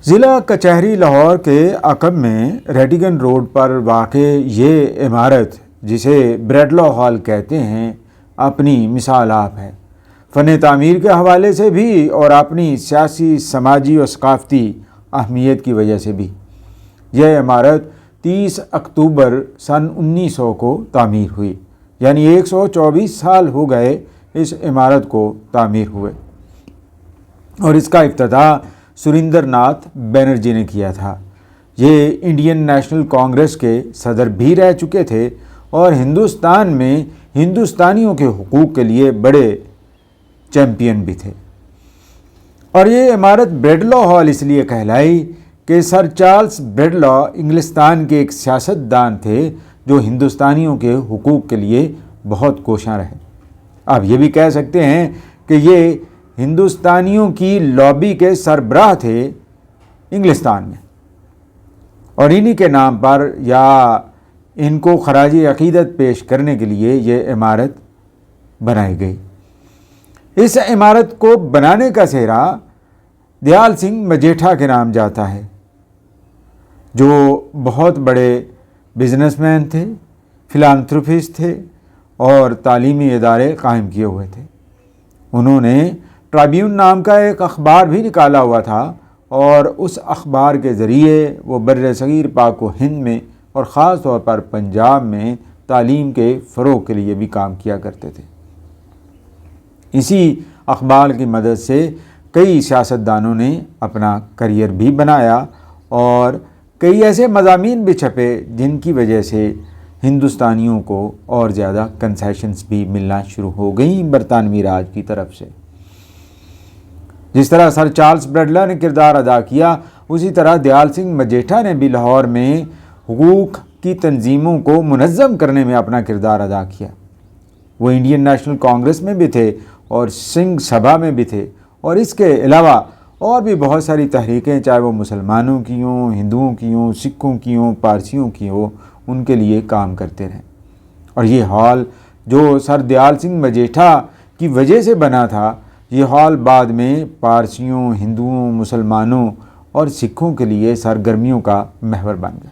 ضلع کچہری لاہور کے عقب میں ریڈیگن روڈ پر واقع یہ عمارت جسے بریڈلو ہال کہتے ہیں اپنی مثال آپ ہے، فن تعمیر کے حوالے سے بھی اور اپنی سیاسی، سماجی اور ثقافتی اہمیت کی وجہ سے بھی۔ یہ عمارت 30 اکتوبر سن 1900 کو تعمیر ہوئی، یعنی 124 سال ہو گئے اس عمارت کو تعمیر ہوئے، اور اس کا افتتاح سریندر ناتھ بینرجی نے کیا تھا۔ یہ انڈین نیشنل کانگریس کے صدر بھی رہ چکے تھے اور ہندوستان میں ہندوستانیوں کے حقوق کے لیے بڑے چیمپئن بھی تھے۔ اور یہ عمارت بریڈلو ہال اس لیے کہلائی کہ سر چارلس بریڈلو انگلستان کے ایک سیاست دان تھے جو ہندوستانیوں کے حقوق کے لیے بہت کوشاں رہے۔ آپ یہ بھی کہہ سکتے ہیں کہ یہ ہندوستانیوں کی لابی کے سربراہ تھے انگلستان میں، اور انہی کے نام پر یا ان کو خراج عقیدت پیش کرنے کے لیے یہ عمارت بنائی گئی۔ اس عمارت کو بنانے کا سہرا دیال سنگھ مجیٹھا کے نام جاتا ہے، جو بہت بڑے بزنس مین تھے، فلانتھروپسٹ تھے اور تعلیمی ادارے قائم کیے ہوئے تھے۔ انہوں نے ٹرائبیون نام کا ایک اخبار بھی نکالا ہوا تھا، اور اس اخبار کے ذریعے وہ بر صغیر پاک و ہند میں اور خاص طور پر پنجاب میں تعلیم کے فروغ کے لیے بھی کام کیا کرتے تھے۔ اسی اخبار کی مدد سے کئی سیاستدانوں نے اپنا کریئر بھی بنایا اور کئی ایسے مضامین بھی چھپے جن کی وجہ سے ہندوستانیوں کو اور زیادہ کنسیشنز بھی ملنا شروع ہو گئیں برطانوی راج کی طرف سے۔ جس طرح سر چارلس بریڈلو نے کردار ادا کیا، اسی طرح دیال سنگھ مجیٹھا نے بھی لاہور میں حقوق کی تنظیموں کو منظم کرنے میں اپنا کردار ادا کیا۔ وہ انڈین نیشنل کانگریس میں بھی تھے اور سنگھ سبھا میں بھی تھے، اور اس کے علاوہ اور بھی بہت ساری تحریکیں، چاہے وہ مسلمانوں کی ہوں، ہندوؤں کی ہوں، سکھوں کی ہوں، پارسیوں کی ہوں، ان کے لیے کام کرتے رہے۔ اور یہ ہال جو سر دیال سنگھ مجیٹھا کی وجہ سے بنا تھا، یہ ہال بعد میں پارسیوں، ہندوؤں، مسلمانوں اور سکھوں کے لیے سرگرمیوں کا محور بن گیا۔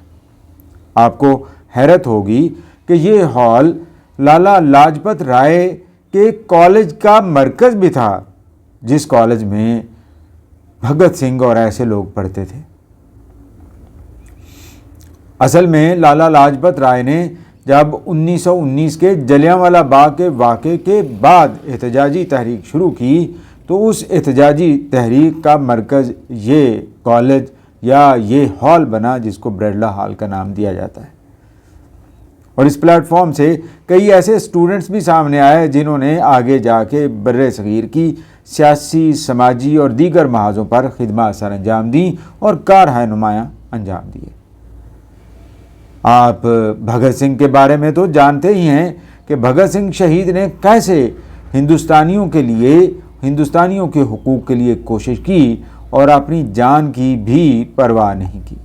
آپ کو حیرت ہوگی کہ یہ ہال لالا لاجپت رائے کے کالج کا مرکز بھی تھا، جس کالج میں بھگت سنگھ اور ایسے لوگ پڑھتے تھے۔ اصل میں لالا لاجپت رائے نے جب 1919 کے جلیانوالہ باغ کے واقعے کے بعد احتجاجی تحریک شروع کی، تو اس احتجاجی تحریک کا مرکز یہ کالج یا یہ ہال بنا، جس کو بریڈلو ہال کا نام دیا جاتا ہے۔ اور اس پلیٹ فارم سے کئی ایسے اسٹوڈنٹس بھی سامنے آئے جنہوں نے آگے جا کے بر صغیر کی سیاسی، سماجی اور دیگر محاذوں پر خدمات سر انجام دیں اور کارہائے نمایاں انجام دیے۔ آپ بھگت سنگھ کے بارے میں تو جانتے ہی ہیں کہ بھگت سنگھ شہید نے کیسے ہندوستانیوں کے لیے، ہندوستانیوں کے حقوق کے لیے کوشش کی اور اپنی جان کی بھی پرواہ نہیں کی۔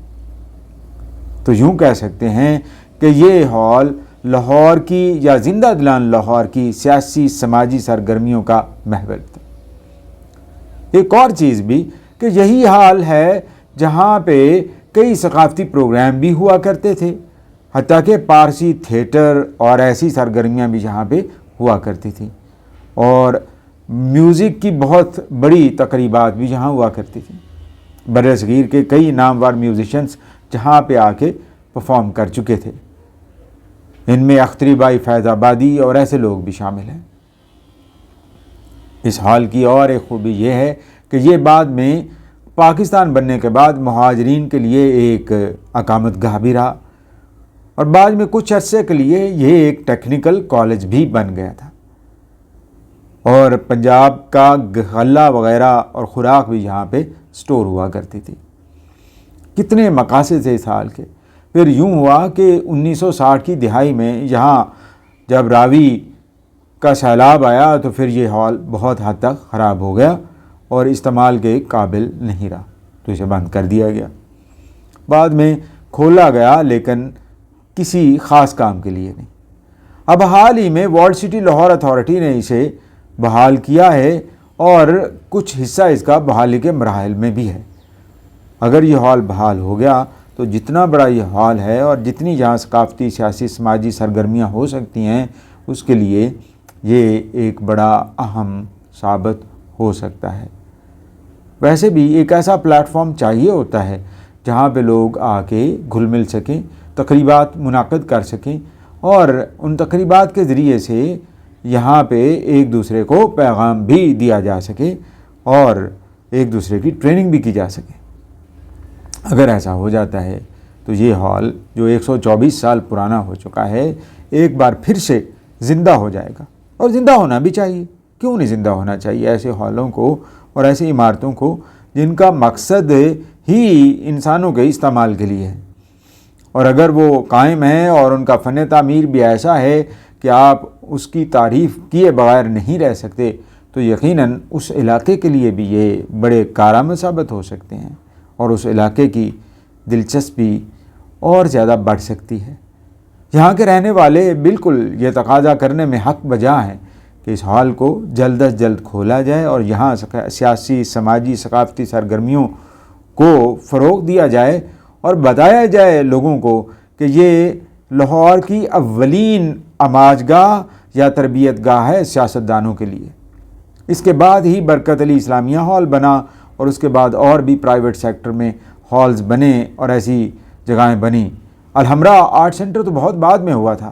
تو یوں کہہ سکتے ہیں کہ یہ ہال لاہور کی یا زندہ دلان لاہور کی سیاسی، سماجی سرگرمیوں کا محور تھا۔ ایک اور چیز بھی کہ یہی ہال ہے جہاں پہ کئی ثقافتی پروگرام بھی ہوا کرتے تھے، حتیٰ کہ پارسی تھیٹر اور ایسی سرگرمیاں بھی یہاں پہ ہوا کرتی تھیں، اور میوزک کی بہت بڑی تقریبات بھی یہاں ہوا کرتی تھیں۔ بر صغیر کے کئی نامور میوزیشنز جہاں پہ آ کے پرفارم کر چکے تھے، ان میں اختری بائی فیض آبادی اور ایسے لوگ بھی شامل ہیں۔ اس ہال کی اور ایک خوبی یہ ہے کہ یہ بعد میں پاکستان بننے کے بعد مہاجرین کے لیے ایک اقامت گاہ بھی رہا، اور بعد میں کچھ عرصے کے لیے یہ ایک ٹیکنیکل کالج بھی بن گیا تھا، اور پنجاب کا غلہ وغیرہ اور خوراک بھی یہاں پہ سٹور ہوا کرتی تھی۔ کتنے مقاصد تھے اس ہال کے۔ پھر یوں ہوا کہ 1960 کی دہائی میں یہاں جب راوی کا سیلاب آیا تو پھر یہ ہال بہت حد تک خراب ہو گیا اور استعمال کے قابل نہیں رہا، تو اسے بند کر دیا گیا۔ بعد میں کھولا گیا، لیکن کسی خاص کام کے لیے نہیں۔ اب حال ہی میں ورلڈ سٹی لاہور اتھارٹی نے اسے بحال کیا ہے، اور کچھ حصہ اس کا بحالی کے مراحل میں بھی ہے۔ اگر یہ ہال بحال ہو گیا تو جتنا بڑا یہ ہال ہے اور جتنی یہاں ثقافتی، سیاسی، سماجی سرگرمیاں ہو سکتی ہیں، اس کے لیے یہ ایک بڑا اہم ثابت ہو سکتا ہے۔ ویسے بھی ایک ایسا پلیٹ فارم چاہیے ہوتا ہے جہاں پہ لوگ آ کے گھل مل سکیں، تقریبات منعقد کر سکیں، اور ان تقریبات کے ذریعے سے یہاں پہ ایک دوسرے کو پیغام بھی دیا جا سکے اور ایک دوسرے کی ٹریننگ بھی کی جا سکے۔ اگر ایسا ہو جاتا ہے تو یہ ہال جو 124 سال پرانا ہو چکا ہے ایک بار پھر سے زندہ ہو جائے گا، اور زندہ ہونا بھی چاہیے۔ کیوں نہیں زندہ ہونا چاہیے ایسے ہالوں کو اور ایسی عمارتوں کو جن کا مقصد ہی انسانوں کے استعمال کے لیے ہے، اور اگر وہ قائم ہیں اور ان کا فن تعمیر بھی ایسا ہے کہ آپ اس کی تعریف کیے بغیر نہیں رہ سکتے، تو یقیناً اس علاقے کے لیے بھی یہ بڑے کارآمد ثابت ہو سکتے ہیں، اور اس علاقے کی دلچسپی اور زیادہ بڑھ سکتی ہے۔ یہاں کے رہنے والے بالکل یہ تقاضا کرنے میں حق بجا ہیں کہ اس ہال کو جلد از جلد کھولا جائے اور یہاں سیاسی، سماجی، ثقافتی سرگرمیوں کو فروغ دیا جائے، اور بتایا جائے لوگوں کو کہ یہ لاہور کی اولین عماج گاہ یا تربیت گاہ ہے سیاستدانوں کے لیے۔ اس کے بعد ہی برکت علی اسلامیہ ہال بنا، اور اس کے بعد اور بھی پرائیویٹ سیکٹر میں ہالز بنے اور ایسی جگہیں بنی۔ الحمرا آرٹ سینٹر تو بہت بعد میں ہوا تھا،